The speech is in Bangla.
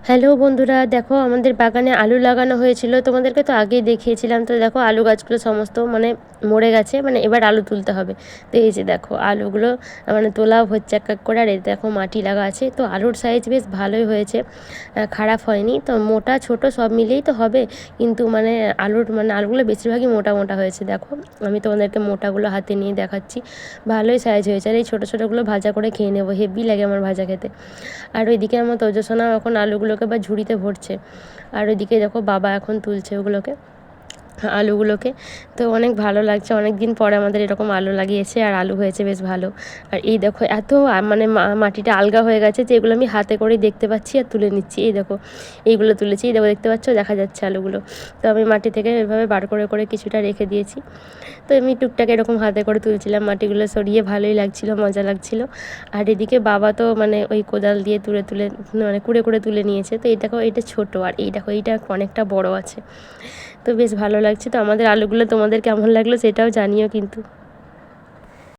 হ্যালো বন্ধুরা, দেখো আমাদের বাগানে আলু লাগানো হয়েছিল, তোমাদেরকে তো আগেই দেখিয়েছিলাম। তো দেখো আলু গাছগুলো সমস্ত মানে মরে গেছে, মানে এবার আলু তুলতে হবে। তো এই যে দেখো আলুগুলো মানে তোলাও হচ্ছে এক এক করে। আর এই দেখো মাটি লাগা আছে, তো আলুর সাইজ বেশ ভালোই হয়েছে, খারাপ হয়নি। তো মোটা ছোট সব মিলিয়েই তো হবে, কিন্তু মানে আলুগুলো বেশিরভাগই মোটা মোটা হয়েছে। দেখো আমি তোমাদেরকে মোটাগুলো হাতে নিয়ে দেখাচ্ছি, ভালোই সাইজ হয়েছে। আর এই ছোটো ছোটোগুলো ভাজা করে খেয়ে নেবো, হেভি লাগে আমার ভাজা খেতে। আর ওইদিকে আমার তোজসোনা এখন আলুগুলোকে বা ঝুড়িতে ভরছে, আর ওইদিকে দেখো বাবা এখন তুলছে ওগুলোকে, আলুগুলোকে। তো অনেক ভালো লাগছে, অনেক দিন পরে আমাদের এরকম আলু লাগিয়েছে আর আলু হয়েছে বেশ ভালো। আর এই দেখো এত মানে মাটিটা আলগা হয়ে গেছে যে এগুলো আমি হাতে করেই দেখতে পাচ্ছি আর তুলে নিচ্ছি। এই দেখো এইগুলো তুলেছি, এই দেখো দেখতে পাচ্ছ, দেখা যাচ্ছে আলুগুলো। তো আমি মাটি থেকে এভাবে বার করে করে কিছুটা রেখে দিয়েছি। তো আমি টুকটাক এরকম হাতে করে তুলছিলাম, মাটিগুলো সরিয়ে ভালোই লাগছিলো, মজা লাগছিলো। আর এদিকে বাবা তো মানে ওই কোদাল দিয়ে তুলে তুলে মানে কুড়ে কুড়ে তুলে নিয়েছে। তো এটা ছোটো, আর এই দেখো এইটা অনেকটা বড় আছে। তো বেশ ভালো লাগছে। তো আমাদের আলুগুলো তোমাদের কেমন লাগলো সেটাও জানিও কিন্তু।